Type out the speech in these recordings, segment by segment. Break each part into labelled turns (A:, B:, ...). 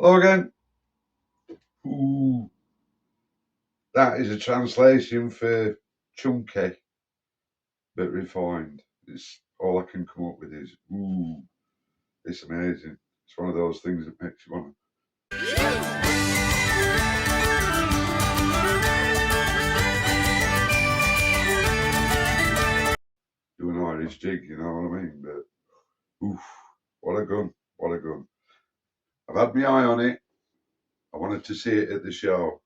A: Hello again. Ooh, that is a translation for chunky but refined. It's all I can come up with is ooh. It's amazing. It's one of those things that makes you want to do an Irish jig, you know what I mean? But oof, what a gun! What a gun! I've had my eye on it. I wanted to see it at the show.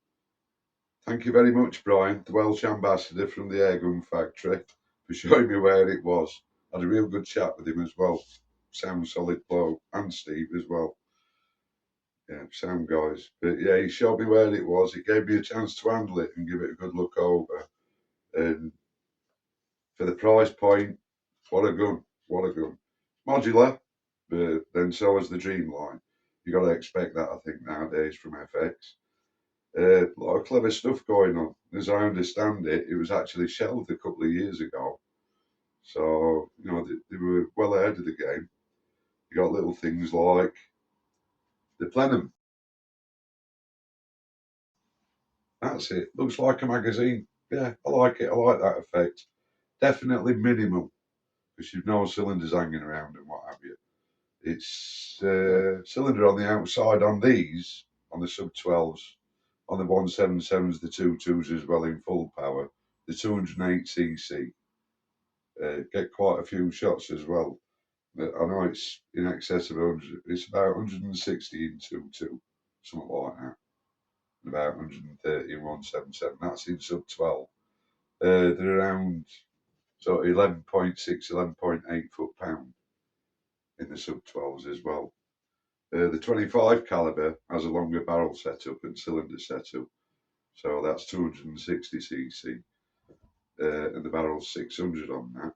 A: Thank you very much, Brian, the Welsh ambassador from the Airgun Factory, for showing me where it was. I had a real good chat with him as well. Sound solid bloke, and Steve as well. Yeah, sound guys. But yeah, he showed me where it was. It gave me a chance to handle it and give it a good look over. And for the price point, what a gun! What a gun! Modular, but then so is the Dreamline. You got to expect that, I think, nowadays from FX. A lot of clever stuff going on. As I understand it, it was actually shelved a couple of years ago. So, you know, they were well ahead of the game. You got little things like the plenum. That's it. Looks like a magazine. Yeah, I like it. I like that effect. Definitely minimal because you've no cylinders hanging around and what have you. It's cylinder on the outside on these, on the sub 12s, on the 177s, the 22s as well in full power, the 208cc. Get quite a few shots as well. I know it's in excess of 100. It's about 160 in 22, something like that. And about 130 in 177. That's in sub 12. They're around sort of 11.6, 11.8 foot-pound in the sub 12s as well. The 25 caliber has a longer barrel setup and cylinder setup, so that's 260cc, and the barrel's 600 on that.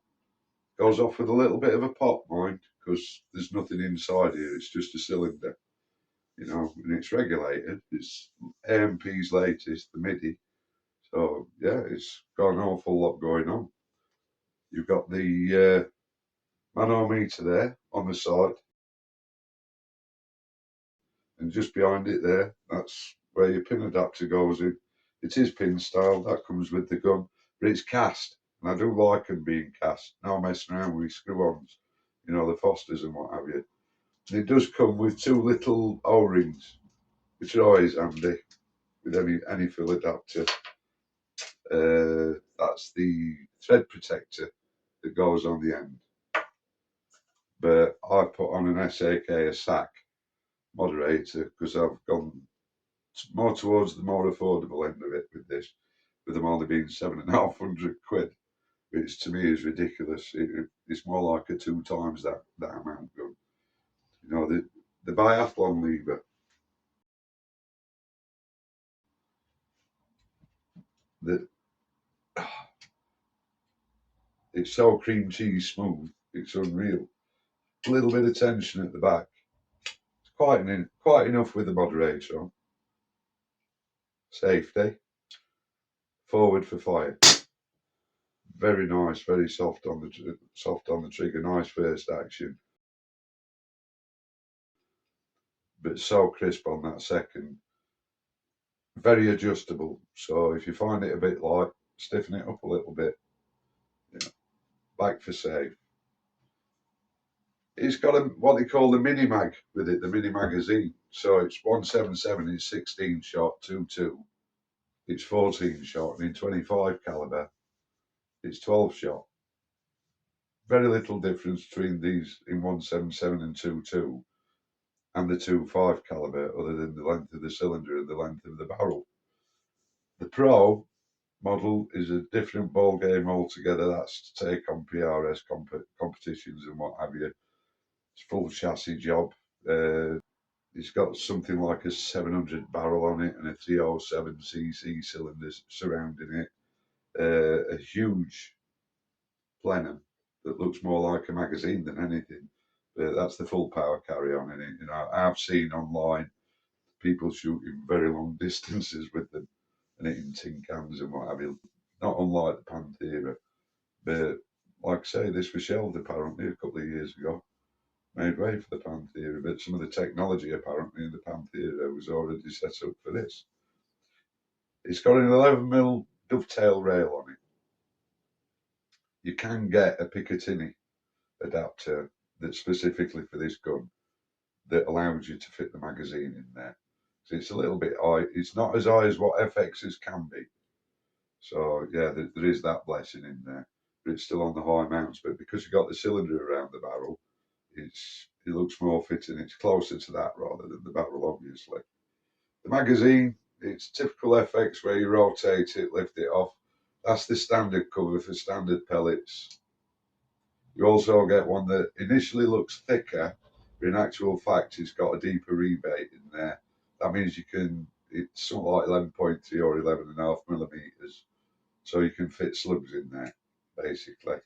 A: Goes off with a little bit of a pop, mind, because there's nothing inside here. It's just a cylinder, you know, and it's regulated. It's AMP's latest, the MIDI. So yeah, it's got an awful lot going on. You've got the manometer there on the side, and just behind it there, that's where your pin adapter goes in. It is pin style, that comes with the gun, but it's cast, and I do like them being cast. Now messing around with screw-ons, you know, the Fosters and what have you. And it does come with two little O-rings, which are always handy with any full adapter. That's the thread protector that goes on the end. But I put on an SAK, a SAC moderator, because I've gone more towards the more affordable end of it with this, with them only being £750, which to me is ridiculous. It's more like a 2 times that amount gun. You know, the biathlon lever, the it's so cream cheese smooth, it's unreal. A little bit of tension at the back. It's quite enough with the moderator on. Safety. Forward for fire. Very nice, very soft on the trigger. Nice first action, but so crisp on that second. Very adjustable. So if you find it a bit light, stiffen it up a little bit. You know, back for safe. It's got what they call the mini mag with it, the mini magazine. So it's 177 is 16 shot, 22. It's 14 shot, and in 25 caliber, it's 12 shot. Very little difference between these in 177 and 22 and the 25 caliber, other than the length of the cylinder and the length of the barrel. The Pro model is a different ball game altogether. That's to take on PRS competitions and what have you. It's full chassis job. It's got something like a 700 barrel on it and a 307cc cylinder surrounding it. A huge plenum that looks more like a magazine than anything. That's the full power carry on in it. You know, I've seen online people shooting very long distances with them and hitting tin cans and what have you. Not unlike the Panthera, but like I say, this was shelved apparently a couple of years ago. made way for the Panthera, but some of the technology apparently in the Panthera was already set up for this. It's got an 11mm dovetail rail on it. You can get a Picatinny adapter that's specifically for this gun that allows you to fit the magazine in there. So it's a little bit high. It's not as high as what FXs can be. So yeah, there is that blessing in there, but it's still on the high mounts. But because you've got the cylinder around the barrel, it looks more fitting. It's closer to that rather than the barrel, obviously. The magazine, it's typical FX where you rotate it, lift it off. That's the standard cover for standard pellets. You also get one that initially looks thicker, but in actual fact it's got a deeper rebate in there. That means it's something like 11.3 or 11.5mm, so you can fit slugs in there, basically.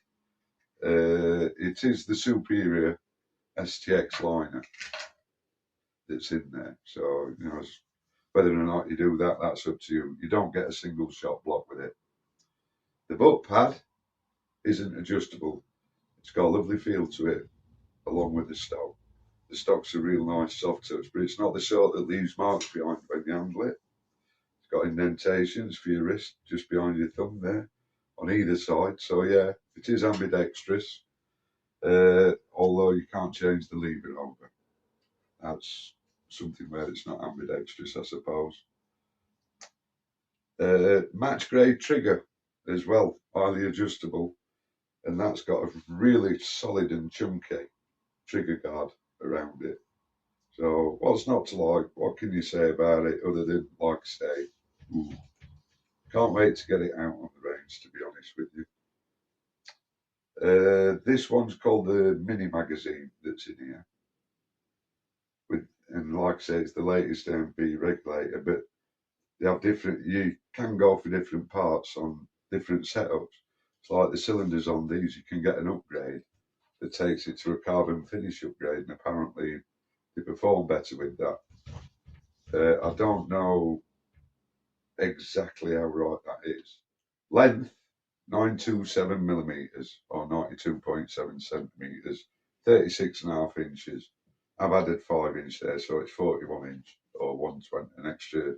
A: It is the superior STX liner that's in there, so whether or not you do that, that's up to you. You don't get a single shot block with it. The butt pad isn't adjustable. It's got a lovely feel to it, along with the stock. The stock's a real nice soft touch, but it's not the sort that leaves marks behind when you handle it. It's got indentations for your wrist, just behind your thumb there, on either side. So yeah, it is ambidextrous, although you can't change the lever over. That's something where it's not ambidextrous, I suppose. Match grade trigger as well, highly adjustable, and that's got a really solid and chunky trigger guard around it. So what's not to like? What can you say about it other than, like I say, ooh, can't wait to get it out on the range, to be honest with you. This one's called the mini magazine that's in here. And like I say, it's the latest MP regulator, but they have you can go for different parts on different setups. It's like the cylinders on these, you can get an upgrade that takes it to a carbon finish upgrade, and apparently they perform better with that. I don't know exactly how right that is. Length, 927mm or 92.7 centimetres, 36.5 inches. I've added 5 inch there, so it's 41 inch or 120, an extra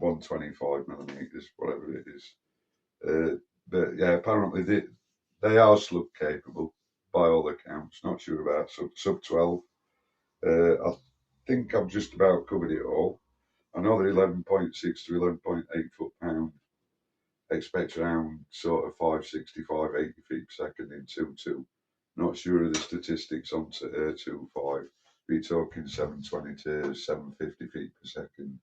A: 125mm, whatever it is. But yeah, apparently they are slug capable by all accounts. Not sure about sub 12. I think I've just about covered it all. I know they're 11.6 to 11.8 foot-pound. Expect around sort of 560, 580 feet per second in 2.2. Not sure of the statistics on 2.5. Be talking 720 to 750 feet per second,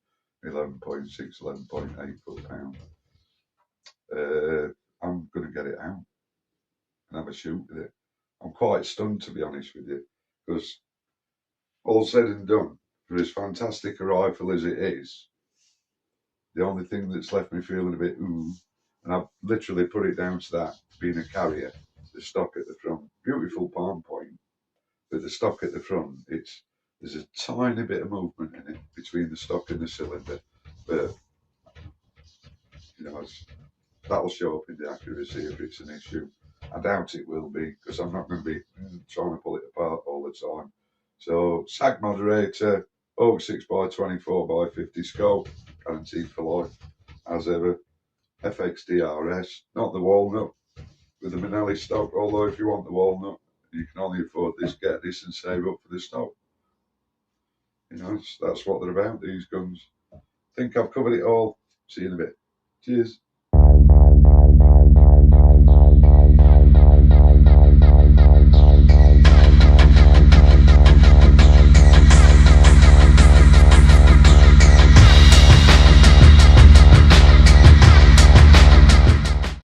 A: 11.6, 11.8 foot-pound. I'm going to get it out and have a shoot with it. I'm quite stunned, to be honest with you, because all said and done, for as fantastic a rifle as it is, the only thing that's left me feeling a bit ooh, and I've literally put it down to that being a carrier, the stock at the front. Beautiful palm point, but the stock at the front, there's a tiny bit of movement in it between the stock and the cylinder, but that'll show up in the accuracy if it's an issue. I doubt it will be, because I'm not going to be trying to pull it apart all the time. So sag moderator, Oak 6x24x50 scope, guaranteed for life, as ever. FX DRS, not the walnut, with the Manelli stock, although if you want the walnut, you can only afford this, get this and save up for the stock. That's what they're about, these guns. I think I've covered it all. See you in a bit. Cheers.